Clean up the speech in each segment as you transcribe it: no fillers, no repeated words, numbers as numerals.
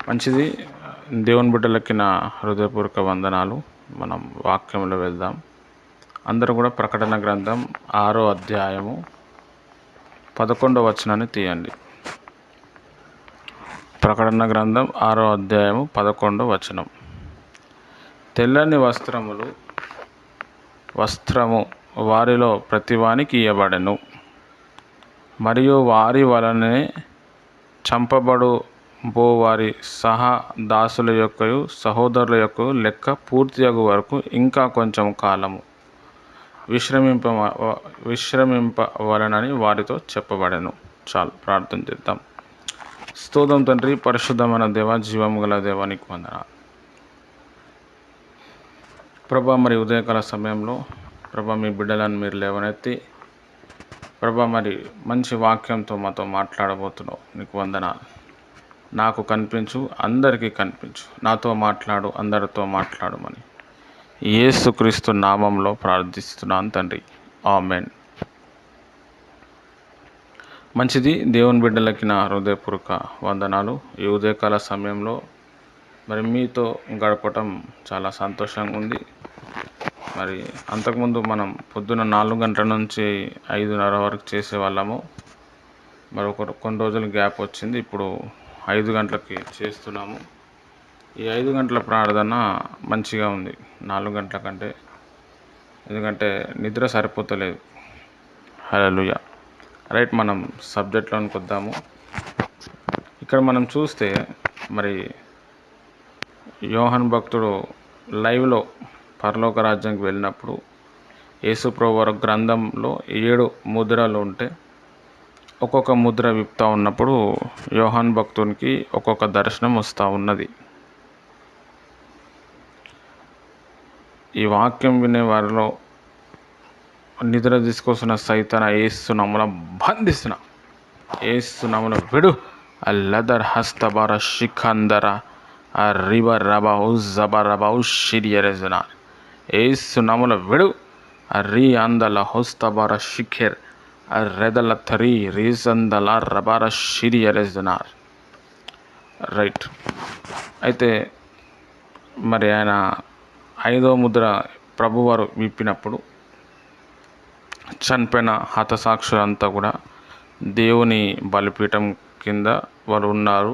మంచిది. దేవుని బిడ్డలకి నా హృదయపూర్వక వందనాలు. మనం వాక్యంలో వెళ్దాం. అందరూ కూడా ప్రకటన గ్రంథం 6వ అధ్యాయము 11వ వచనాన్ని తీయండి. ప్రకటన గ్రంథం 6వ అధ్యాయము 11వ వచనం. తెల్లని వస్త్రము వారిలో ప్రతివానికి ఇయ్యబడెను, మరియు వారి వలనే చంపబడు వారి సహా దాసుల యొక్కయు సహోదరుల యొక్క లెక్క పూర్తియగు వరకు ఇంకా కొంచెం కాలము విశ్రమింపవలనని వారితో చెప్పబడెను. చాలు, ప్రార్థన చేద్దాం. స్తోత్రం తండ్రి, పరిశుద్ధమైన దేవ, జీవము గల దేవానికి వందనాలు ప్రభా. మరి ఉదయకాల సమయంలో ప్రభా మీ బిడ్డలను మీరు లేవనెత్తి ప్రభా మరి మంచి వాక్యంతో మాతో మాట్లాడబోతున్నావు. నీకు వందనాలు. నాకు కనిపించు, అందరికీ కనిపించు, నాతో మాట్లాడు, అందరితో మాట్లాడమని యేసుక్రీస్తు నామంలో ప్రార్థిస్తున్నాను తండ్రి, ఆమెన్. మంచిది. దేవుని బిడ్డలకి నా హృదయపూర్వక వందనాలు. ఈ ఉదయకాల సమయంలో మరి మీతో గడపటం చాలా సంతోషంగా ఉంది. మరి అంతకుముందు మనం పొద్దున 4 గంటల నుంచి 5:30 వరకు చేసేవాళ్ళము. మరి కొన్ని రోజులు గ్యాప్ వచ్చింది. ఇప్పుడు 5 గంటలకి చేస్తున్నాము. ఈ 5 గంటల ప్రార్థన మంచిగా ఉంది 4 గంటల కంటే, ఎందుకంటే నిద్ర సరిపోతలేదు. హల్లెలూయా. రైట్, మనం సబ్జెక్ట్లోనికి వద్దాము. ఇక్కడ మనం చూస్తే మరి యోహాను భక్తుడు లైవ్లో పరలోక రాజ్యానికి వెళ్ళినప్పుడు యేసుప్రభువు వారి గ్రంథంలో 7 ముద్రలు ఉంటే ఒక్కొక్క ముద్ర విప్తా ఉన్నప్పుడు యోహాను భక్తునికి ఒక్కొక్క దర్శనం వస్తూ ఉన్నది. ఈ వాక్యం వినే వారిలో నిద్ర తీసుకొస్తున్న సైతాన యేసు నామమున బంధిస్తున్నా, యేసు నామమున విడు. అల్లదర్ హస్తబర శిఖందర ఆ రిబ రబౌ జబరబౌ షిరియరెజన యేసు నామమున విడు. ఆ రీ అందల హస్తబర శిఖర్ ఆ రెదల థరీ రీజందల రబర షిరియరెజనార్. రైట్. అయితే మరి ఆయన 5వ ముద్ర ప్రభువారు విప్పినప్పుడు చనిపోయిన హతసాక్షులంతా కూడా దేవుని బలిపీఠం కింద వారు ఉన్నారు.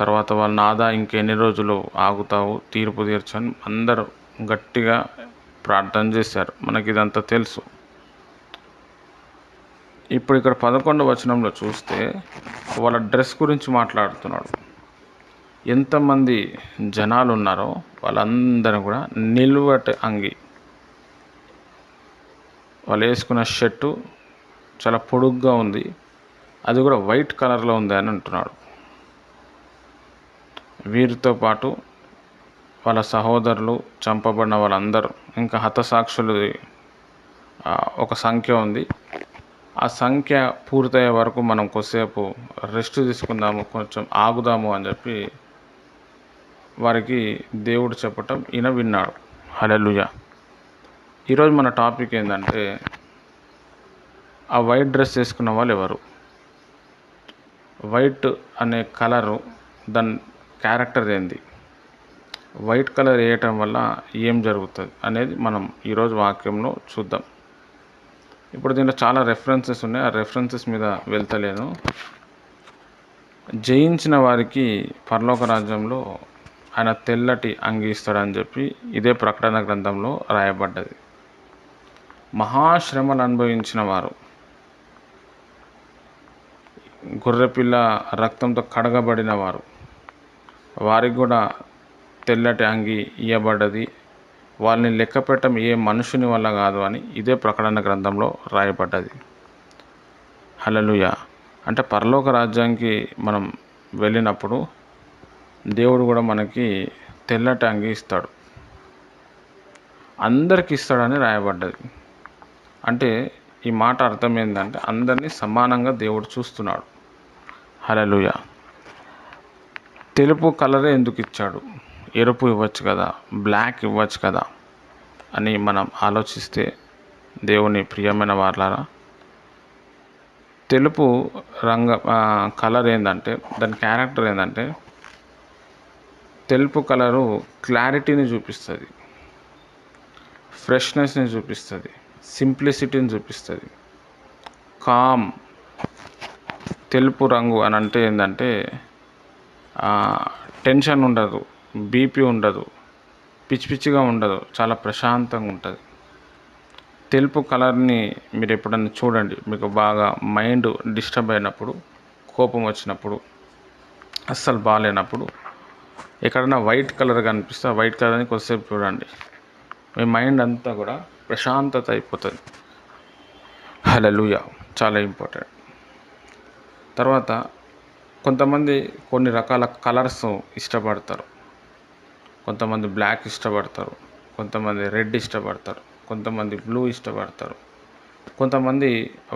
తర్వాత వాళ్ళ నాదా ఇంకెన్ని రోజులు ఆగుతావు, తీర్పు తీర్చని అందరూ గట్టిగా ప్రార్థన చేశారు. మనకి ఇదంతా తెలుసు. ఇప్పుడు ఇక్కడ 11వ వచనంలో చూస్తే వాళ్ళ డ్రెస్ గురించి మాట్లాడుతున్నాడు. ఎంతమంది జనాలు ఉన్నారో వాళ్ళందరూ కూడా నిలువటి అంగి, వాళ్ళు వేసుకున్న షర్టు చాలా పొడుగ్గా ఉంది, అది కూడా వైట్ కలర్లో ఉంది అని అంటున్నాడు. వీరితో పాటు వాళ్ళ సహోదరులు, చంపబడిన వాళ్ళందరూ, ఇంకా హతసాక్షులు ఒక సంఖ్య ఉంది. ఆ సంఖ్య పూర్తయ్యే వరకు మనం కొద్దిసేపు రెస్ట్ తీసుకుందాము, కొంచెం ఆగుదాము అని చెప్పి వారికి దేవుడు చెప్పటం ఈయన విన్నాడు. హల్లెలూయా. ఈరోజు మన టాపిక్ ఏంటంటే ఆ వైట్ డ్రెస్ వేసుకున్న వాళ్ళు ఎవరు, వైట్ అనే కలరు దాని క్యారెక్టర్ ఏంది, వైట్ కలర్ వేయటం వల్ల ఏం జరుగుతుంది అనేది మనం ఈరోజు వాక్యంలో చూద్దాం. ఇప్పుడు దీంట్లో చాలా రెఫరెన్సెస్ ఉన్నాయి, ఆ రెఫరెన్సెస్ మీద వెళ్తలేను. జయించిన వారికి పరలోక రాజ్యంలో ఆయన తెల్లటి అంగి ఇస్తాడని చెప్పి ఇదే ప్రకటన గ్రంథంలో రాయబడ్డది. మహాశ్రమలు అనుభవించిన వారు, గొర్రెపిల్ల రక్తంతో కడగబడిన వారు, వారికి కూడా తెల్లటి అంగి ఇవ్వబడ్డది. వాళ్ళని లెక్క పెట్టడం ఏ మనుషుని వల్ల కాదు అని ఇదే ప్రకటన గ్రంథంలో రాయబడ్డది. హల్లెలూయా. అంటే పరలోక రాజ్యానికి మనం వెళ్ళినప్పుడు దేవుడు కూడా మనకి తెల్లటి అంగి ఇస్తాడు, అందరికి ఇస్తాడని రాయబడ్డది. అంటే ఈ మాట అర్థం ఏంటంటే అందరినీ సమానంగా దేవుడు చూస్తున్నాడు. హల్లెలూయా. తెలుపు కలరే ఎందుకు ఇచ్చాడు, ఎరుపు ఇవ్వచ్చు కదా, బ్లాక్ ఇవ్వచ్చు కదా అని మనం ఆలోచిస్తే దేవుని ప్రియమైన వారలారా, తెలుపు కలర్ ఏంటంటే దాని క్యారెక్టర్ ఏంటంటే తెలుపు కలరు క్లారిటీని చూపిస్తుంది, ఫ్రెష్నెస్ని చూపిస్తుంది, సింప్లిసిటీని చూపిస్తుంది. కామ్ తెలుపు రంగు అని అంటే ఏంటంటే టెన్షన్ ఉండదు, బీపీ ఉండదు, పిచ్చి పిచ్చిగా ఉండదు, చాలా ప్రశాంతంగా ఉంటుంది. తెలుపు కలర్ని మీరు ఎప్పుడన్నా చూడండి, మీకు బాగా మైండ్ డిస్టర్బ్ అయినప్పుడు, కోపం వచ్చినప్పుడు, అస్సలు బాగాలేనప్పుడు ఎక్కడైనా వైట్ కలర్ కనిపిస్తే ఆ వైట్ కలర్ని కొద్దిసేపు చూడండి, మీ మైండ్ అంతా కూడా ప్రశాంతత అయిపోతుంది. హల్లెలూయా, చాలా ఇంపార్టెంట్. తర్వాత కొంతమంది కొన్ని రకాల కలర్స్ ఇష్టపడతారు. కొంతమంది బ్లాక్ ఇష్టపడతారు, కొంతమంది రెడ్ ఇష్టపడతారు, కొంతమంది బ్లూ ఇష్టపడతారు, కొంతమంది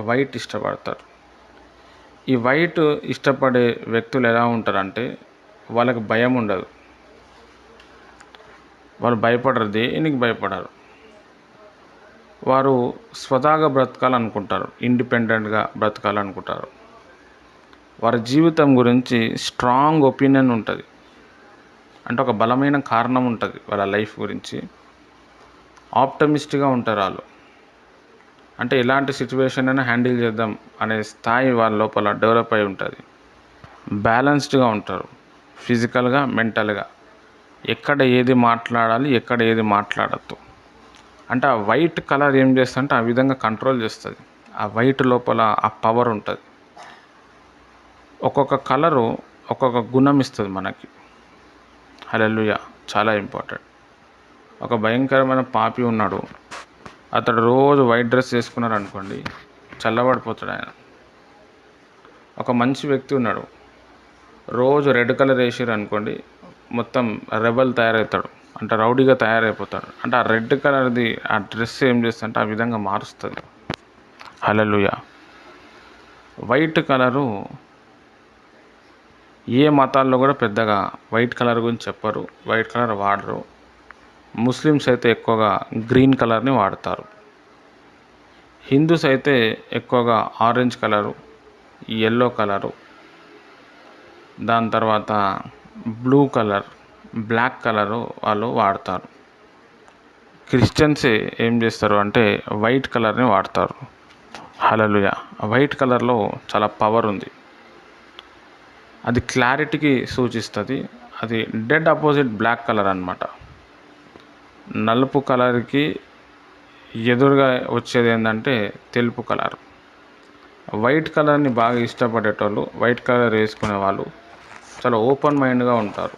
వైట్ ఇష్టపడతారు. ఈ వైట్ ఇష్టపడే వ్యక్తులు ఎలా ఉంటారంటే వాళ్ళకి భయం ఉండదు, వాళ్ళు భయపడరు, దేనికి భయపడరు. వారు స్వతహాగా బ్రతకాలనుకుంటారు, ఇండిపెండెంట్గా బ్రతకాలనుకుంటారు. వారి జీవితం గురించి స్ట్రాంగ్ ఒపీనియన్ ఉంటుంది, అంటే ఒక బలమైన కారణం ఉంటుంది వాళ్ళ లైఫ్ గురించి. ఆప్టమిస్ట్గా ఉంటారు వాళ్ళు, అంటే ఎలాంటి సిచ్యువేషన్ అయినా హ్యాండిల్ చేద్దాం అనే స్థాయి వాళ్ళ లోపల డెవలప్ అయి ఉంటుంది. బ్యాలెన్స్డ్గా ఉంటారు, ఫిజికల్గా, మెంటల్గా. ఎక్కడ ఏది మాట్లాడాలి, ఎక్కడ ఏది మాట్లాడద్దు, అంటే ఆ వైట్ కలర్ ఏం చేస్తుందంటే ఆ విధంగా కంట్రోల్ చేస్తుంది. ఆ వైట్ లోపల ఆ పవర్ ఉంటుంది. ఒక్కొక్క కలరు ఒక్కొక్క గుణం ఇస్తుంది మనకి. హల్లెలూయా, చాలా ఇంపార్టెంట్. ఒక భయంకరమైన పాపి ఉన్నాడు, అతడు రోజు వైట్ డ్రెస్ వేసుకున్నారు అనుకోండి, చల్లబడిపోతాడు ఆయన. ఒక మంచి వ్యక్తి ఉన్నాడు, రోజు రెడ్ కలర్ వేసారు అనుకోండి, మొత్తం రెబల్ తయారవుతాడు, అంటే రౌడీగా తయారైపోతాడు. అంటే ఆ రెడ్ కలర్ది ఆ డ్రెస్ ఏం చేస్తుందంటే ఆ విధంగా మారుస్తుంది. హల్లెలూయా. వైట్ కలరు ఏ మతాల్లో కూడా పెద్దగా వైట్ కలర్ గురించి చెప్పరు, వైట్ కలర్ వాడరు. ముస్లిమ్స్ అయితే ఎక్కువగా గ్రీన్ కలర్ని వాడతారు. హిందూస్ అయితే ఎక్కువగా ఆరెంజ్ కలరు, ఎల్లో కలరు, దాని తర్వాత బ్లూ కలర్, బ్లాక్ కలరు వాళ్ళు వాడతారు. క్రిస్టియన్స్ ఏం చేస్తారు అంటే వైట్ కలర్ని వాడతారు. హల్లెలూయా. వైట్ కలర్లో చాలా పవర్ ఉంది, అది క్లారిటీకి సూచిస్తుంది. అది డెడ్ ఆపోజిట్ బ్లాక్ కలర్ అన్నమాట. నలుపు కలర్కి ఎదురుగా వచ్చేది ఏంటంటే తెలుపు కలర్. వైట్ కలర్ని బాగా ఇష్టపడేటోళ్ళు, వైట్ కలర్ వేసుకునే వాళ్ళు చాలా ఓపెన్ మైండ్గా ఉంటారు,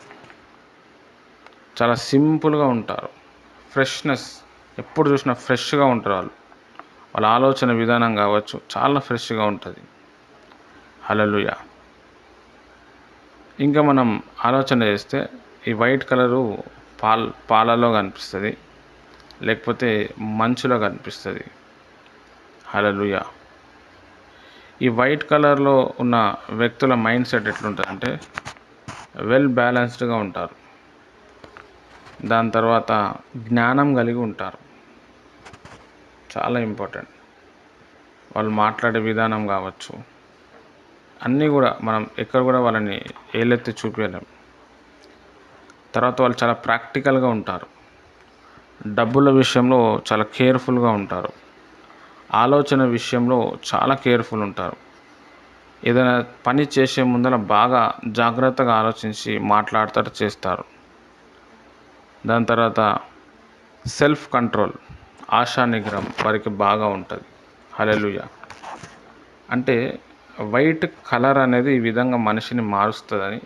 చాలా సింపుల్గా ఉంటారు. ఫ్రెష్నెస్, ఎప్పుడు చూసినా ఫ్రెష్గా ఉంటారు వాళ్ళు. వాళ్ళ ఆలోచన విధానం కావచ్చు చాలా ఫ్రెష్గా ఉంటుంది. హల్లెలూయా. ఇంకా మనం ఆలోచన చేస్తే ఈ వైట్ కలరు పాలలో కనిపిస్తుంది, లేకపోతే మంచులో కనిపిస్తుంది. హల్లెలూయా. ఈ వైట్ కలర్లో ఉన్న వ్యక్తుల మైండ్ సెట్ ఎట్లుంటుందంటే వెల్ బ్యాలెన్స్డ్గా ఉంటారు. దాని తర్వాత జ్ఞానం కలిగి ఉంటారు, చాలా ఇంపార్టెంట్. వాళ్ళు మాట్లాడే విధానం కావచ్చు, అన్నీ కూడా మనం ఎక్కడ కూడా వాళ్ళని ఏలెత్తి చూపించలేం. తర్వాత వాళ్ళు చాలా ప్రాక్టికల్గా ఉంటారు, డబ్బుల విషయంలో చాలా కేర్ఫుల్గా ఉంటారు, ఆలోచన విషయంలో చాలా కేర్ఫుల్ ఉంటారు. ఏదైనా పని చేసే ముందర బాగా జాగ్రత్తగా ఆలోచించి మాట్లాడతారు, చేస్తారు. దాని తర్వాత సెల్ఫ్ కంట్రోల్, ఆశా నిగ్రహం వారికి బాగా ఉంటుంది. హల్లెలూయా. అంటే వైట్ కలర్ అనేది ఈ విధంగా మనిషిని మారుస్తుందని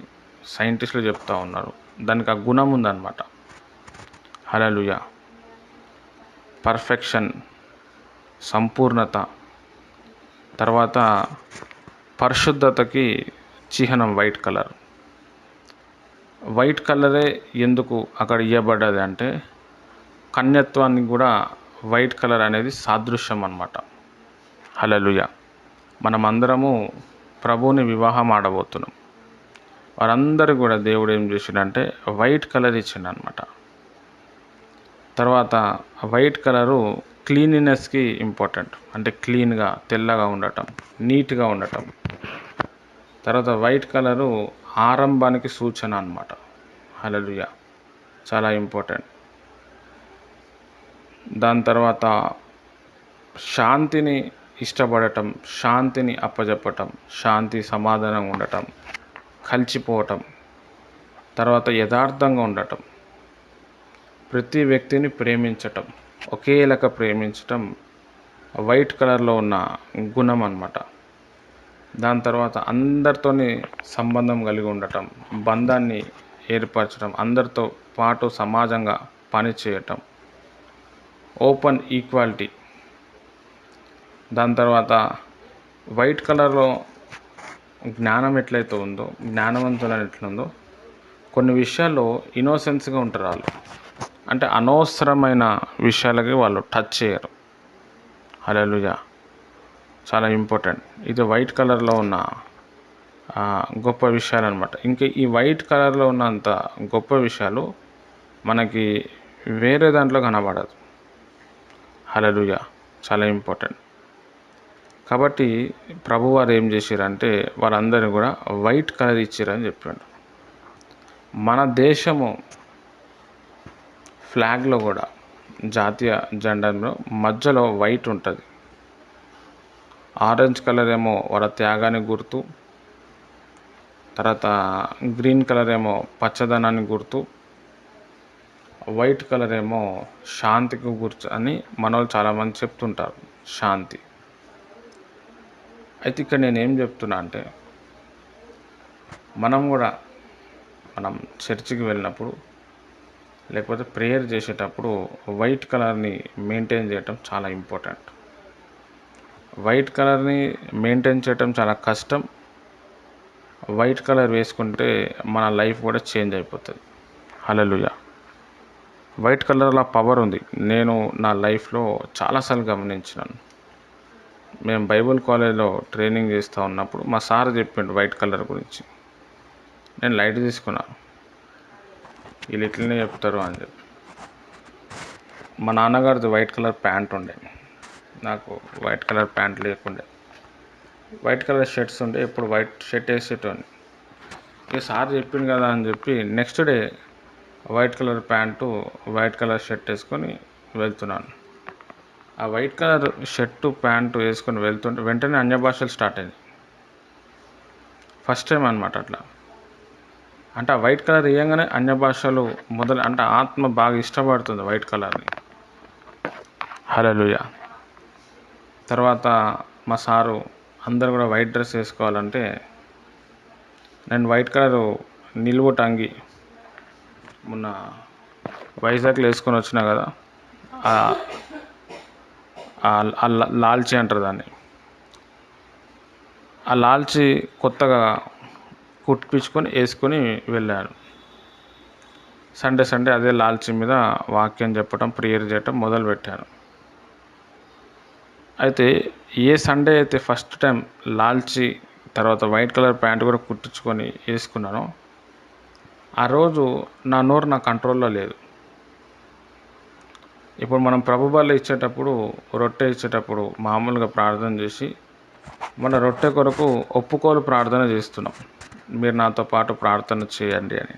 సైంటిస్టులు చెప్తూ ఉన్నారు. దానికి ఆ గుణం ఉందన్నమాట. హల్లెలూయా. పర్ఫెక్షన్, సంపూర్ణత, తర్వాత పరిశుద్ధతకి చిహ్నం వైట్ కలర్. వైట్ కలరే ఎందుకు అక్కడ ఇవ్వబడ్డది అంటే కన్యత్వానికి కూడా వైట్ కలర్ అనేది సాదృశ్యం అన్నమాట. హల్లెలూయా. మనమందరము ప్రభువుని వివాహం ఆడబోతున్నాం. వారందరూ కూడా దేవుడు ఏం చేసిండంటే వైట్ కలర్ ఇచ్చిండనమాట. తర్వాత వైట్ కలరు క్లీనినెస్కి ఇంపార్టెంట్, అంటే క్లీన్గా, తెల్లగా ఉండటం, నీట్గా ఉండటం. తర్వాత వైట్ కలరు ఆరంభానికి సూచన అన్నమాట. హల్లెలూయా, చాలా ఇంపార్టెంట్. దాని తర్వాత శాంతిని ఇష్టపడటం, శాంతిని అప్పజెప్పటం, శాంతి సమాధానం ఉండటం, కలిసిపోవటం, తర్వాత యథార్థంగా ఉండటం, ప్రతి వ్యక్తిని ప్రేమించటం, ఒకేలాగా ప్రేమించటం వైట్ కలర్లో ఉన్న గుణం అన్నమాట. దాని తర్వాత అందరితోని సంబంధం కలిగి ఉండటం, బంధాన్ని ఏర్పరచడం, అందరితో పాటు సమాజంగా పనిచేయటం, ఓపెన్ ఈక్వాలిటీ. దాని తర్వాత వైట్ కలర్లో జ్ఞానం ఎట్లయితే ఉందో, జ్ఞానవంతులని ఎట్లుందో, కొన్ని విషయాల్లో ఇన్నోసెన్స్గా ఉంటారు వాళ్ళు. అంటే అనవసరమైన విషయాలకి వాళ్ళు టచ్ చేయరు. హల్లెలూయా, చాలా ఇంపార్టెంట్. ఇది వైట్ కలర్లో ఉన్న గొప్ప విషయాలు అనమాట. ఇంకా ఈ వైట్ కలర్లో ఉన్నంత గొప్ప విషయాలు మనకి వేరే దాంట్లో కనబడదు. హల్లెలూయా, చాలా ఇంపార్టెంట్. కాబట్టి ప్రభువారు ఏం చేశారంటే వాళ్ళందరినీ కూడా వైట్ కలర్ ఇచ్చారని చెప్పాడు. మన దేశము ఫ్లాగ్లో కూడా, జాతీయ జెండాలో మధ్యలో వైట్ ఉంటుంది. ఆరెంజ్ కలర్ ఏమో వాళ్ళ త్యాగానికి గుర్తు, తర్వాత గ్రీన్ కలర్ ఏమో పచ్చదనానికి గుర్తు, వైట్ కలర్ ఏమో శాంతికి గుర్తు అని మనోళ్ళు చాలామంది చెప్తుంటారు. శాంతి. అయితే ఇక్కడ నేనేం చెప్తున్నా అంటే, మనం చర్చికి వెళ్ళినప్పుడు లేకపోతే ప్రేయర్ చేసేటప్పుడు వైట్ కలర్ని మెయింటైన్ చేయటం చాలా ఇంపార్టెంట్. వైట్ కలర్ని మెయింటైన్ చేయటం చాలా కష్టం. వైట్ కలర్ వేసుకుంటే మన లైఫ్ కూడా చేంజ్ అయిపోతుంది. హల్లెలూయా, వైట్ కలర్లో పవర్ ఉంది. నేను నా లైఫ్లో చాలాసార్లు గమనించినాను. మేము బైబుల్ కాలేజ్లో ట్రైనింగ్ చేస్తూ ఉన్నప్పుడు మా సార్ చెప్పిండు వైట్ కలర్ గురించి. నేను లైట్ తీసుకున్నాను, వీళ్ళు ఇట్లనే చెప్తారు అని చెప్పి. మా నాన్నగారిది వైట్ కలర్ ప్యాంట్ ఉండే, నాకు వైట్ కలర్ ప్యాంట్ లేకుండే. వైట్ కలర్ షర్ట్స్ ఉండే, ఎప్పుడు వైట్ షర్ట్ వేసేటోని. ఇక సార్ చెప్పింది కదా అని చెప్పి next day white colour pant, white colour shirt వేసుకొని వెళ్తున్నాను. ఆ వైట్ కలర్ షర్టు ప్యాంటు వేసుకొని వెళ్తుంటే వెంటనే అన్య భాషలు స్టార్ట్ అయింది. ఫస్ట్ టైం అనమాట అట్లా. అంటే ఆ వైట్ కలర్ వేయంగానే అన్య భాషలు అంటే ఆత్మ బాగా ఇష్టపడుతుంది వైట్ కలర్ని. హల్లెలూయా. తర్వాత మా సారు అందరు కూడా వైట్ డ్రెస్ వేసుకోవాలంటే నేను వైట్ కలరు నిలువుట అంగి మొన్న వైజాగ్లో వేసుకొని వచ్చినా కదా, లాల్చి అంటారు దాన్ని. ఆ లాల్చి కొత్తగా కుట్టించుకొని వేసుకొని వెళ్ళాను. సండే అదే లాల్చి మీద వాక్యం చెప్పడం, ప్రేయర్ చేయటం మొదలుపెట్టాను. అయితే ఏ సండే అయితే ఫస్ట్ టైం లాల్చి తర్వాత వైట్ కలర్ ప్యాంట్ కూడా కుట్టించుకొని వేసుకున్నానో ఆ రోజు నా నోరు నా కంట్రోల్లో లేదు. ఇప్పుడు మనం ప్రభు బలి ఇచ్చేటప్పుడు, రొట్టె ఇచ్చేటప్పుడు మామూలుగా ప్రార్థన చేసి మన రొట్టె కొరకు ఒప్పుకోలు ప్రార్థన చేస్తున్నాం, మీరు నాతో పాటు ప్రార్థన చేయండి అని.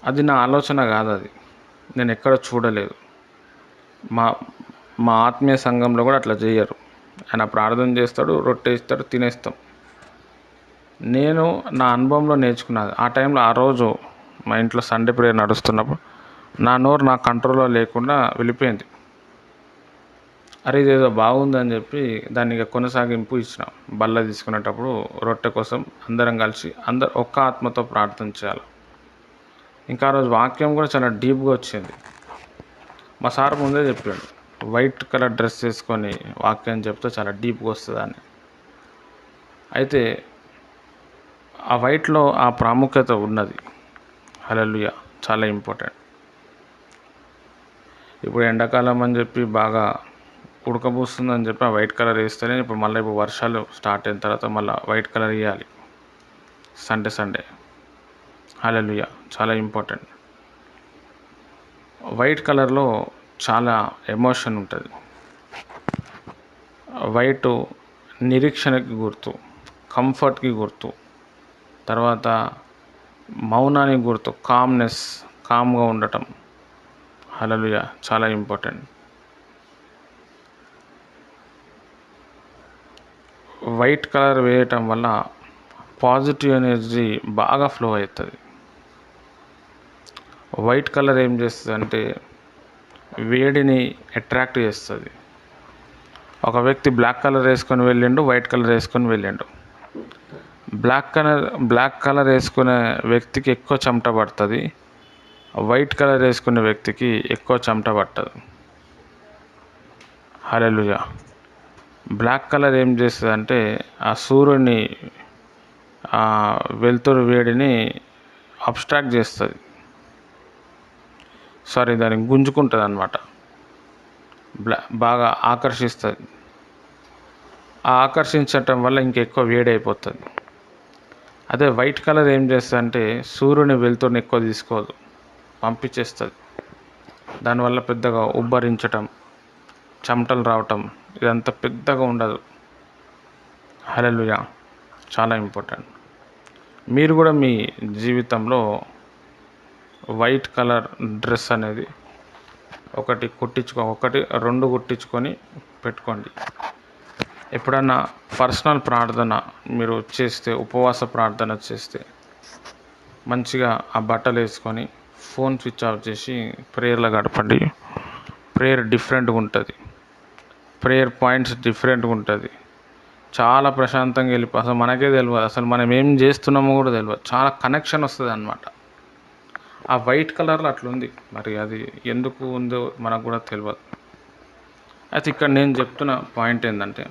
అది నా ఆలోచన కాదు, అది నేను ఎక్కడ చూడలేదు. మా మా ఆత్మీయ సంఘంలో కూడా అట్లా చేయరు. ఆయన ప్రార్థన చేస్తాడు, రొట్టె ఇస్తాడు, తినేస్తాం. నేను నా అనుభవంలో నేర్చుకున్నది. ఆ టైంలో ఆ రోజు మా ఇంట్లో సండే ప్రేయర్ నడుస్తున్నప్పుడు నా నోరు నా కంట్రోల్లో లేకుండా వెళ్ళిపోయింది. అరే ఇదేదో బాగుందని చెప్పి దాన్ని ఇక కొనసాగింపు ఇచ్చినాం. బల్ల తీసుకునేటప్పుడు రొట్టె కోసం అందరం కలిసి ఒక్క ఆత్మతో ప్రార్థన చేయాలి. ఇంకా ఆ రోజు వాక్యం కూడా చాలా డీప్గా వచ్చింది. మా సార్ ముందే చెప్పాడు, వైట్ కలర్ డ్రెస్ వేసుకొని వాక్యం చెప్తే చాలా డీప్గా వస్తుంది అని. అయితే ఆ వైట్లో ఆ ప్రాముఖ్యత ఉన్నది. హల్లెలూయా, చాలా ఇంపార్టెంట్. ఇప్పుడు ఎండాకాలం అని చెప్పి బాగా ఉడకబోస్తుందని చెప్పి ఆ వైట్ కలర్ వేస్తేనే ఇప్పుడు వర్షాలు స్టార్ట్ అయిన తర్వాత మళ్ళీ వైట్ కలర్ వేయాలి సండే. హల్లెలూయా, చాలా ఇంపార్టెంట్. వైట్ కలర్లో చాలా ఎమోషన్ ఉంటుంది. వైటు నిరీక్షణకి గుర్తు, కంఫర్ట్కి గుర్తు, తర్వాత మౌనానికి గుర్తు కామ్నెస్, కామ్గా ఉండటం. హల్లెలూయా, చాలా ఇంపార్టెంట్. వైట్ కలర్ వేయటం వల్ల పాజిటివ్ ఎనర్జీ బాగా ఫ్లో అవుతుంది. వైట్ కలర్ ఏం చేస్తుంది అంటే వేడిని అట్రాక్ట్ చేస్తుంది. ఒక వ్యక్తి బ్లాక్ కలర్ వేసుకొని వెళ్ళిండు, వైట్ కలర్ వేసుకొని వెళ్ళిండు. బ్లాక్ కలర్ వేసుకునే వ్యక్తికి ఎక్కువ చెమట పడుతుంది, వైట్ కలర్ వేసుకునే వ్యక్తికి ఎక్కువ చెమట పట్టదు. హల్లెలూయా. బ్లాక్ కలర్ ఏం చేస్తుంది అంటే ఆ సూర్యుని వెలుతురు వేడిని అబ్స్ట్రాక్ట్ చేస్తుంది, దాన్ని గుంజుకుంటుంది అన్నమాట, బాగా ఆకర్షిస్తుంది. ఆ ఆకర్షించటం వల్ల ఇంకెక్కువ వేడి అయిపోతుంది. అదే వైట్ కలర్ ఏం చేస్తుంది అంటే సూర్యుని వెలుతురుని ఎక్కువ తీసుకోదు, పంపించేస్తుంది. దానివల్ల పెద్దగా ఉబ్బరించటం, చెమటలు రావటం ఇదంతా పెద్దగా ఉండదు. హల్లెలూయా, చాలా ఇంపార్టెంట్. మీరు కూడా మీ జీవితంలో వైట్ కలర్ డ్రెస్ అనేది ఒకటి 2 కుట్టించుకొని పెట్టుకోండి. ఎప్పుడన్నా పర్సనల్ ప్రార్థన మీరు చేస్తే, ఉపవాస ప్రార్థన చేస్తే మంచిగా ఆ బట్టలు వేసుకొని ఫోన్ స్విచ్ ఆఫ్ చేసి ప్రేయర్లో గడపండి. ప్రేయర్ డిఫరెంట్గా ఉంటుంది, ప్రేయర్ పాయింట్స్ డిఫరెంట్గా ఉంటుంది. చాలా ప్రశాంతంగా అసలు మనకే తెలియదు, అసలు మనం ఏం చేస్తున్నామో కూడా తెలియదు. చాలా కనెక్షన్ వస్తుంది అన్నమాట. ఆ వైట్ కలర్లో అట్లుంది, మరి అది ఎందుకు ఉందో మనకు కూడా తెలియదు. అయితే ఇక్కడ నేను చెప్తున్న పాయింట్ ఏంటంటే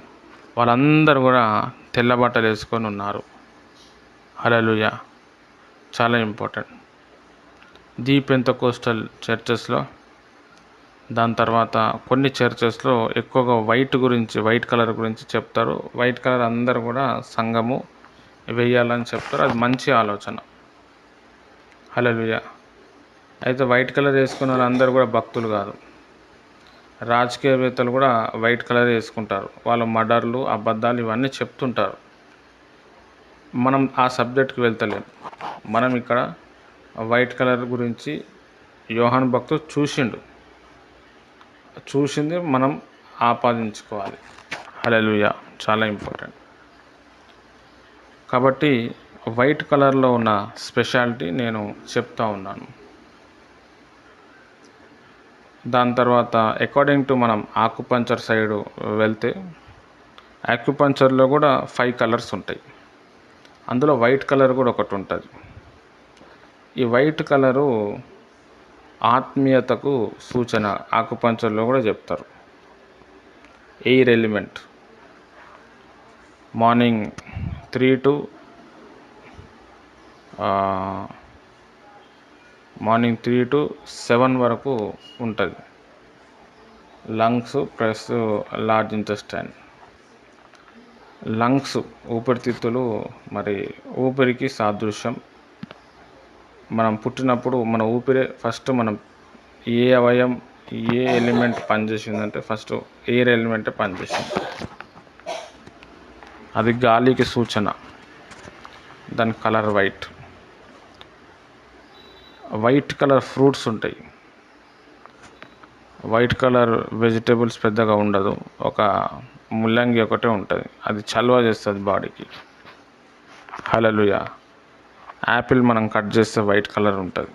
వాళ్ళందరూ కూడా తెల్ల బట్టలు వేసుకొని ఉన్నారు. హల్లెలూయా, చాలా ఇంపార్టెంట్. ది పెంతెకోస్టల్ చర్చెస్లో, దాని తర్వాత కొన్ని చర్చెస్లో ఎక్కువగా వైట్ కలర్ గురించి చెప్తారు. వైట్ కలర్ అందరూ కూడా సంఘము వేయాలని చెప్తారు. అది మంచి ఆలోచన. హల్లెలూయా. అయితే వైట్ కలర్ వేసుకున్న వాళ్ళందరూ కూడా భక్తులు కాదు. రాజకీయవేత్తలు కూడా వైట్ కలర్ వేసుకుంటారు. వాళ్ళు మర్డర్లు, అబద్ధాలు ఇవన్నీ చెప్తుంటారు. మనం ఆ సబ్జెక్ట్కి వెళ్తలేం. మనం ఇక్కడ వైట్ కలర్ గురించి యోహాను భక్తుడు చూసింది మనం ఆపాదించుకోవాలి. హల్లెలూయా, చాలా ఇంపార్టెంట్. కాబట్టి వైట్ కలర్లో ఉన్న స్పెషాలిటీ నేను చెప్తా ఉన్నాను. దాని తర్వాత అకార్డింగ్ టు మనం ఆక్యుపంచర్ సైడు వెళ్తే, ఆక్యుపంచర్లో కూడా 5 కలర్స్ ఉంటాయి. అందులో వైట్ కలర్ కూడా ఒకటి ఉంటుంది. ఈ వైట్ కలరు ఆత్మీయతకు సూచన ఆక్యుపంచర్లో కూడా చెప్తారు. ఎయిర్ ఎలిమెంట్ మార్నింగ్ 3 to 7 వరకు ఉంటుంది. Lungs plus large intestine. Lungs ఊపిరితిత్తులు, మరి ఊపిరికి సాదృశ్యం. మనం పుట్టినప్పుడు మన ఊపిరే ఫస్ట్, మనం ఏ అవయం ఏ ఎలిమెంట్ పనిచేసిందంటే ఫస్ట్ ఎయిర్ ఎలిమెంటే పనిచేసింది. అది గాలికి సూచన, దాని colour white. White colour fruits ఉంటాయి. వైట్ కలర్ వెజిటేబుల్స్ పెద్దగా ఉండదు, ఒక ముల్లంగి ఒకటే ఉంటుంది. అది చలువ చేస్తుంది బాడీకి. హల్లెలూయా. యాపిల్ మనం కట్ చేస్తే వైట్ కలర్ ఉంటుంది.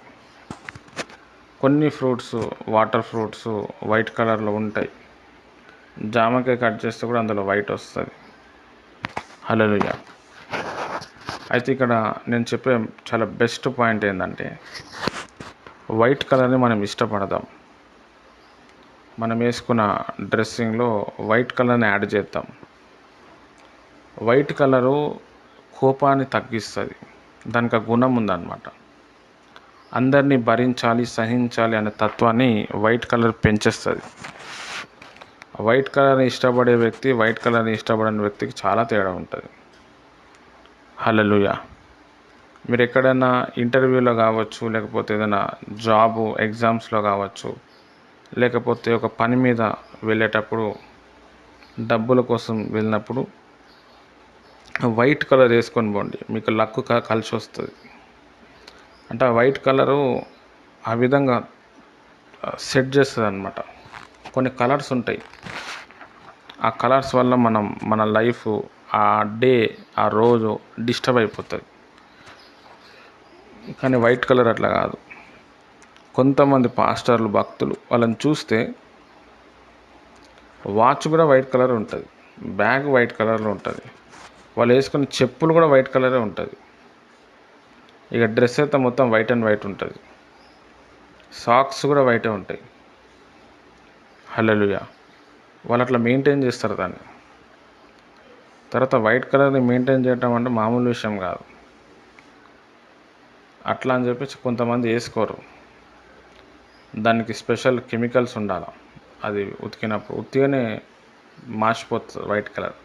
కొన్ని ఫ్రూట్స్, వాటర్ ఫ్రూట్స్ వైట్ కలర్లో ఉంటాయి. జామకాయ కట్ చేస్తే కూడా అందులో వైట్ వస్తుంది. హల్లెలూయా. అయితే ఇక్కడ నేను చెప్పే చాలా బెస్ట్ పాయింట్ ఏంటంటే వైట్ కలర్ని మనం ఇష్టపడదాం. మనం వేసుకున్న డ్రెస్సింగ్లో వైట్ కలర్ని యాడ్ చేద్దాం. వైట్ కలరు కోపాన్ని తగ్గిస్తుంది, దానికి ఆ గుణం ఉందన్నమాట. అందరినీ భరించాలి, సహించాలి అనే తత్వాన్ని వైట్ కలర్ పెంచేస్తుంది. వైట్ కలర్ని ఇష్టపడే వ్యక్తి, వైట్ కలర్ని ఇష్టపడని వ్యక్తికి చాలా తేడా ఉంటుంది. హల్లెలూయా. మీరు ఎక్కడైనా ఇంటర్వ్యూలో కావచ్చు, లేకపోతే ఏదైనా జాబు ఎగ్జామ్స్లో కావచ్చు, లేకపోతే ఒక పని మీద వెళ్ళేటప్పుడు, డబ్బుల కోసం వెళ్ళినప్పుడు వైట్ కలర్ వేసుకొని పోండి, మీకు లక్ కలిసి వస్తుంది. అంటే ఆ వైట్ కలరు ఆ విధంగా సెట్ చేస్తుంది అనమాట. కొన్ని కలర్స్ ఉంటాయి, ఆ కలర్స్ వల్ల మన లైఫ్, ఆ డే, ఆ రోజు డిస్టర్బ్ అయిపోతుంది. కానీ వైట్ కలర్ అట్లా కాదు. కొంతమంది పాస్టర్లు, భక్తులు, వాళ్ళని చూస్తే వాచ్ కూడా వైట్ కలర్ ఉంటుంది, బ్యాగ్ వైట్ కలర్లో ఉంటుంది, వాళ్ళు వేసుకున్న చెప్పులు కూడా వైట్ కలరే ఉంటుంది, ఇక డ్రెస్ అయితే మొత్తం వైట్ అండ్ వైట్ ఉంటుంది, సాక్స్ కూడా వైటే ఉంటాయి. హల్లెలూయా. వాళ్ళు అట్లా మెయింటైన్ చేస్తారు దాన్ని. తర్వాత వైట్ కలర్ని మెయింటైన్ చేయడం అంటే మామూలు విషయం కాదు. అట్లా అని చెప్పేసి కొంతమంది వేసుకోరు, దానికి స్పెషల్ కెమికల్స్ ఉండాలి. అది ఉతికినప్పుడు ఉత్తిగానే మాసిపోతుంది వైట్ కలర్.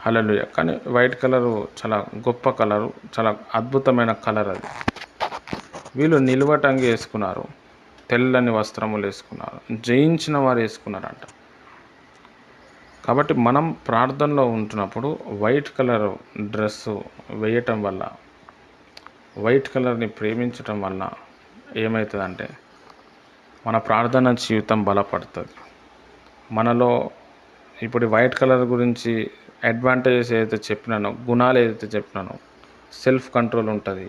హల్లెలూయా. కానీ వైట్ కలరు చాలా గొప్ప కలరు, చాలా అద్భుతమైన కలర్ అది. వీళ్ళు నిలువటంగి వేసుకున్నారు, తెల్లని వస్త్రములు వేసుకున్నారు, జయించిన వారు వేసుకున్నారంట. కాబట్టి మనం ప్రార్థనలో ఉంటున్నప్పుడు వైట్ కలర్ డ్రెస్సు వేయటం వల్ల, వైట్ కలర్ని ప్రేమించటం వల్ల ఏమవుతుందంటే మన ప్రార్థన జీవితం బలపడుతుంది. మనలో ఇప్పుడు వైట్ కలర్ గురించి అడ్వాంటేజెస్ ఏదైతే చెప్పినానో, గుణాలు ఏదైతే చెప్పినానో, సెల్ఫ్ కంట్రోల్ ఉంటుంది,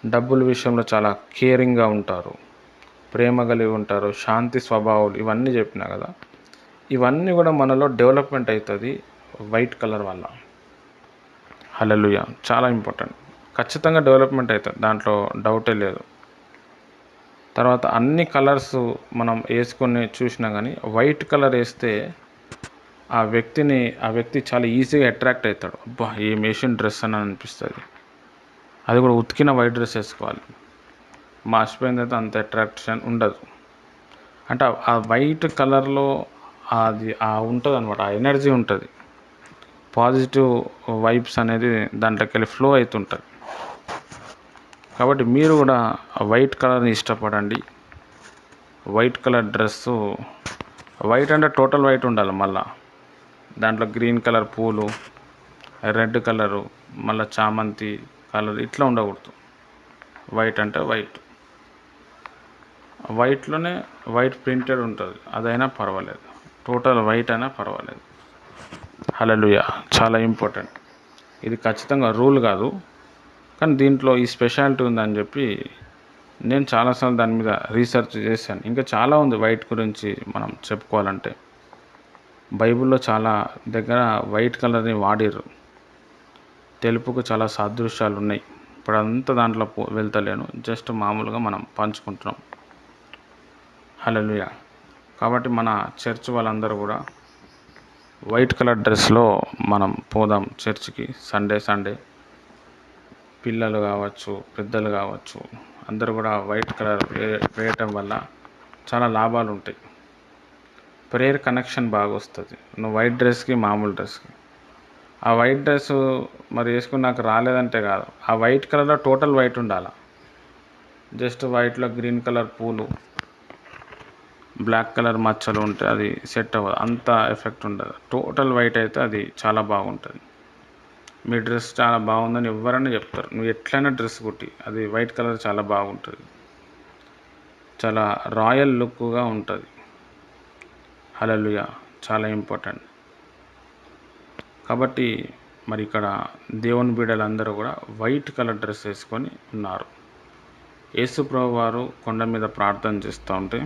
డబ్బుల విషయంలో చాలా కేరింగ్గా ఉంటారు, ప్రేమ కలిగి ఉంటారు, శాంతి స్వభావాలు, ఇవన్నీ చెప్పినా కదా, ఇవన్నీ కూడా మనలో డెవలప్మెంట్ అవుతుంది వైట్ కలర్ వల్ల. హల్లెలూయా. చాలా ఇంపార్టెంట్, ఖచ్చితంగా డెవలప్మెంట్ అవుతుంది, దాంట్లో డౌటే లేదు. తర్వాత అన్ని కలర్స్ మనం వేసుకొని చూసినా కానీ వైట్ కలర్ వేస్తే ఆ వ్యక్తి చాలా ఈజీగా అట్రాక్ట్ అవుతాడు. అబ్బా, ఏం వేసిన డ్రెస్ అని అనిపిస్తుంది. అది కూడా ఉతికిన వైట్ డ్రెస్ వేసుకోవాలి, మాసిపోయిందైతే అంత అట్రాక్షన్ ఉండదు. అంటే ఆ వైట్ కలర్లో అది ఉంటుంది అనమాట, ఆ ఎనర్జీ ఉంటుంది, పాజిటివ్ వైబ్స్ అనేది దాంట్లోకి వెళ్ళి ఫ్లో అవుతుంటుంది. కాబట్టి మీరు కూడా వైట్ కలర్ని ఇష్టపడండి. వైట్ కలర్ డ్రెస్సు, వైట్ అంటే టోటల్ వైట్ ఉండాలి, మళ్ళీ దాంట్లో గ్రీన్ కలర్ పూలు, రెడ్ కలరు, మళ్ళీ చామంతి కలర్ ఇట్లా ఉండకూడదు. వైట్ అంటే వైట్, వైట్లోనే వైట్ ప్రింటెడ్ ఉంటుంది, అదైనా పర్వాలేదు, టోటల్ వైట్ అయినా పర్వాలేదు. హల్లెలూయా. చాలా ఇంపార్టెంట్, ఇది ఖచ్చితంగా రూల్ కాదు, కానీ దీంట్లో ఈ స్పెషాలిటీ ఉందని చెప్పి నేను చాలాసార్లు దాని మీద రీసెర్చ్ చేశాను. ఇంకా చాలా ఉంది వైట్ గురించి మనం చెప్పుకోవాలంటే. బైబిల్లో చాలా దగ్గర వైట్ కలర్ని వాడిర్రు, తెలుపుకు చాలా సాదృశ్యాలు ఉన్నాయి. ఇప్పుడు అంతా దాంట్లో వెళ్తలేను, జస్ట్ మామూలుగా మనం పంచుకుంటున్నాం. హల్లెలూయా. కాబట్టి మన చర్చ్ వాళ్ళందరూ కూడా వైట్ కలర్ డ్రెస్లో మనం పోదాం చర్చ్కి. సండే పిల్లలు కావచ్చు, పెద్దలు కావచ్చు, అందరూ కూడా వైట్ కలర్ వేయటం వల్ల చాలా లాభాలు ఉంటాయి. ప్రేయర్ కనెక్షన్ బాగా వస్తుంది. నువ్వు వైట్ డ్రెస్కి మామూలు డ్రెస్కి, ఆ వైట్ డ్రెస్ మరి వేసుకుని నాకు రాలేదంటే కాదు, ఆ వైట్ కలర్లో టోటల్ వైట్ ఉండాలి. జస్ట్ వైట్లో గ్రీన్ కలర్ పూలు, బ్లాక్ కలర్ మచ్చలు ఉంటే అది సెట్ అవ్వదు, అంత ఎఫెక్ట్ ఉండదు. టోటల్ వైట్ అయితే అది చాలా బాగుంటుంది. మీ డ్రెస్ చాలా బాగుందని ఎవరైనా చెప్తారు. నువ్వు ఎట్లయినా డ్రెస్ కుట్టి, అది వైట్ కలర్ చాలా బాగుంటుంది, చాలా రాయల్ లుక్గా ఉంటుంది. హల్లెలూయా. చాలా ఇంపార్టెంట్. కాబట్టి మరి ఇక్కడ దేవుని బిడ్డలందరూ కూడా వైట్ కలర్ డ్రెస్ వేసుకొని ఉన్నారు. యేసు ప్రభువు వారు కొండ మీద ప్రార్థన చేస్తూ ఉంటే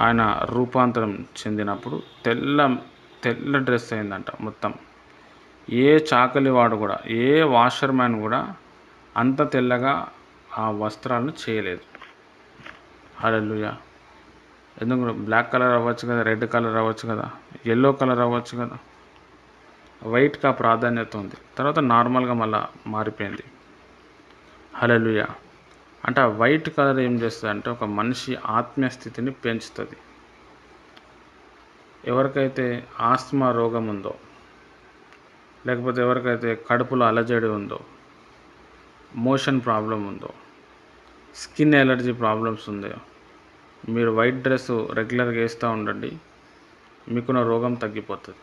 ఆయన రూపాంతరం చెందినప్పుడు తెల్ల డ్రెస్ అయిందంట మొత్తం. ఏ చాకలి వాడు కూడా, ఏ వాషర్ మ్యాన్ కూడా అంత తెల్లగా ఆ వస్త్రాలను చేయలేదు. హల్లెలూయా. ఎందుకు బ్లాక్ కలర్ అవ్వచ్చు కదా, రెడ్ కలర్ అవ్వచ్చు కదా, ఎల్లో కలర్ అవ్వచ్చు కదా, వైట్గా ప్రాధాన్యత ఉంది. తర్వాత నార్మల్గా మళ్ళీ మారిపోయింది. హల్లెలూయా. అంటే ఆ వైట్ కలర్ ఏం చేస్తుంది అంటే ఒక మనిషి ఆత్మీయ స్థితిని పెంచుతుంది. ఎవరికైతే ఆస్తమా రోగం ఉందో, లేకపోతే ఎవరికైతే కడుపులో అలజడి ఉందో, మోషన్ ప్రాబ్లం ఉందో, స్కిన్ ఎలర్జీ ప్రాబ్లమ్స్ ఉందో, మీరు వైట్ డ్రెస్ రెగ్యులర్గా వేస్తూ ఉండండి, మీకున్న రోగం తగ్గిపోతుంది.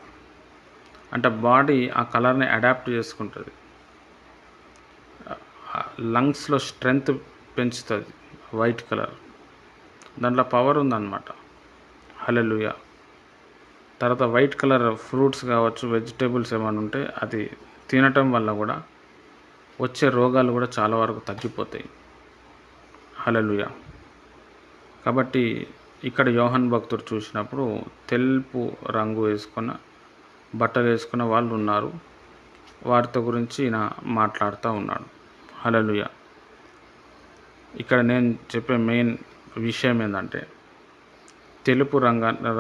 అంటే బాడీ ఆ కలర్ని అడాప్ట్ చేసుకుంటుంది. లంగ్స్లో స్ట్రెంగ్త్ పెంచుతుంది. వైట్ కలర్ దాంట్లో పవర్ ఉందన్నమాట. హల్లెలూయా. తర్వాత వైట్ కలర్ ఫ్రూట్స్ కావచ్చు, వెజిటేబుల్స్ ఏమైనా ఉంటే అది తినటం వల్ల కూడా వచ్చే రోగాలు కూడా చాలా వరకు తగ్గిపోతాయి. హల్లెలూయా. కాబట్టి ఇక్కడ యోహాను భక్తుడు చూసినప్పుడు తెలుపు రంగు వేసుకున్న బట్టలు వేసుకున్న వాళ్ళు ఉన్నారు. వారితో గురించి ఈయన మాట్లాడుతూ ఉన్నాడు. హల్లెలూయా. ఇక్కడ నేను చెప్పే మెయిన్ విషయం ఏంటంటే తెలుపు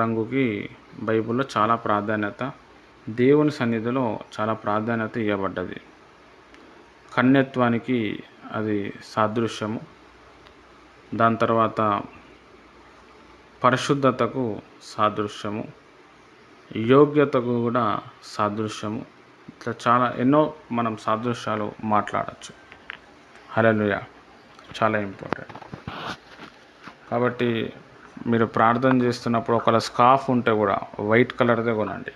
రంగుకి బైబిల్లో చాలా ప్రాధాన్యత, దేవుని సన్నిధిలో చాలా ప్రాధాన్యత ఇవ్వబడ్డది. కన్యత్వానికి అది సాదృశ్యము. దాని తర్వాత పరిశుద్ధతకు సాదృశ్యము, యోగ్యతకు కూడా సాదృశ్యము. ఇట్లా చాలా ఎన్నో మనం సాదృశ్యాలు మాట్లాడచ్చు. హల్లెలూయా. చాలా ఇంపార్టెంట్. కాబట్టి మీరు ప్రార్థన చేస్తున్నప్పుడు ఒకవేళ స్కార్ఫ్ ఉంటే కూడా వైట్ కలర్దే కొనండి.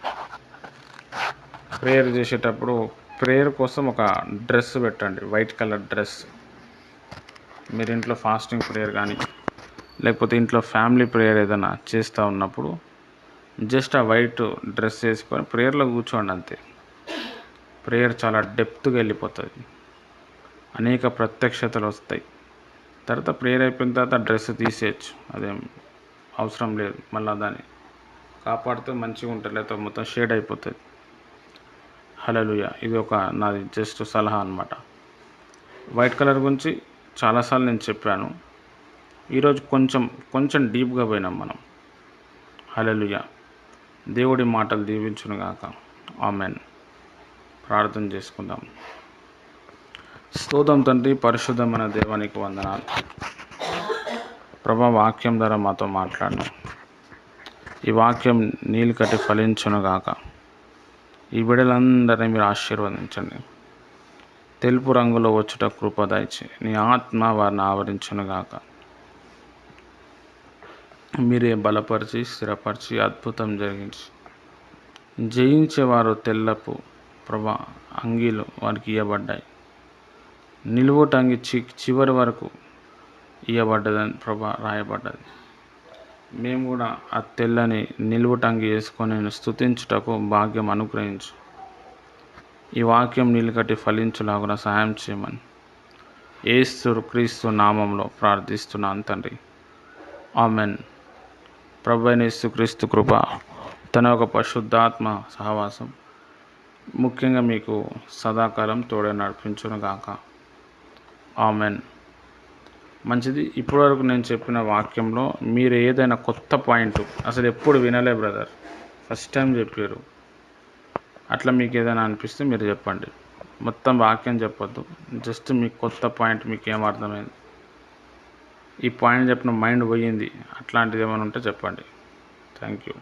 ప్రేయర్ చేసేటప్పుడు ప్రేయర్ కోసం ఒక డ్రెస్ పెట్టండి, వైట్ కలర్ డ్రెస్. మీరు ఇంట్లో ఫాస్టింగ్ ప్రేయర్ కానీ లేకపోతే ఇంట్లో ఫ్యామిలీ ప్రేయర్ ఏదైనా చేస్తూ ఉన్నప్పుడు జస్ట్ ఆ వైట్ డ్రెస్ వేసుకొని ప్రేయర్లో కూర్చోండి అంతే. ప్రేయర్ చాలా డెప్త్గా వెళ్ళిపోతుంది, అనేక ప్రత్యక్షతలు వస్తాయి. తర్వాత ప్రేయర్ అయిపోయిన తర్వాత డ్రెస్ తీసేయచ్చు, అదేం అవసరం లేదు. మళ్ళీ దాన్ని కాపాడితే మంచిగా ఉంటుంది, లేకపోతే మొత్తం షేడ్ అయిపోతుంది. హల్లెలూయా. ఇది ఒక నాది జస్ట్ సలహా అన్నమాట. వైట్ కలర్ గురించి చాలాసార్లు నేను చెప్పాను. ఈరోజు కొంచెం డీప్గా పోయినాం మనం. హల్లెలూయా. దేవుడి మాటలు దీవించునుగాక. ఆమెన్. ప్రార్థన చేసుకుందాం. స్తోత్రం తండ్రి, పరిశుద్ధమైన దేవానికి వందనాలు. ప్రభా, వాక్యం ద్వారా మాతో మాట్లాడిన ఈ వాక్యం నీళ్ళు కట్టి ఫలించునుగాక. ఈ బిడ్డలందరినీ మీరు ఆశీర్వదించండి. తెలుపు రంగులో వచ్చుట కృప దయచి నీ ఆత్మ వారిని ఆవరించునుగాక. మీరే బలపరిచి స్థిరపరిచి అద్భుతం జరిగించి జయించేవారు తెల్లపు ప్రభా అంగీలు వారికి ఇవ్వబడ్డాయి. నిలువుటంగి చివరి వరకు ఇవ్వబడ్డదని ప్రభా రాయబడ్డది. మేము కూడా ఆ తెల్లని నిలువుటంగి వేసుకొని స్తుతించుటకు భాగ్యం అనుగ్రహించు. ఈ వాక్యం నీళ్ళు కట్టి ఫలించులాగున సహాయం చేయమని యేసు క్రీస్తు నామంలో ప్రార్థిస్తున్నాను తండ్రి. ఆమెన్. ప్రభు అయిన యేసు క్రీస్తు కృప, తన ఒక పరిశుద్ధాత్మ సహవాసం ముఖ్యంగా మీకు సదాకాలం తోడే నడిపించునుగాక. ఆమెన్. మంచిది. ఇప్పటివరకు నేను చెప్పిన వాక్యంలో మీరు ఏదైనా కొత్త పాయింట్ అసలు ఎప్పుడు వినలే బ్రదర్, ఫస్ట్ టైం చెప్పారు, అట్లా మీకు ఏదైనా అనిపిస్తే మీరు చెప్పండి. మొత్తం వాక్యం చెప్పొద్దు, జస్ట్ మీకు కొత్త పాయింట్ మీకు ఏం అర్థమైంది, ఈ పాయింట్ చెప్పిన మైండ్ పోయింది, అట్లాంటిది ఏమైనా ఉంటే చెప్పండి. Thank you.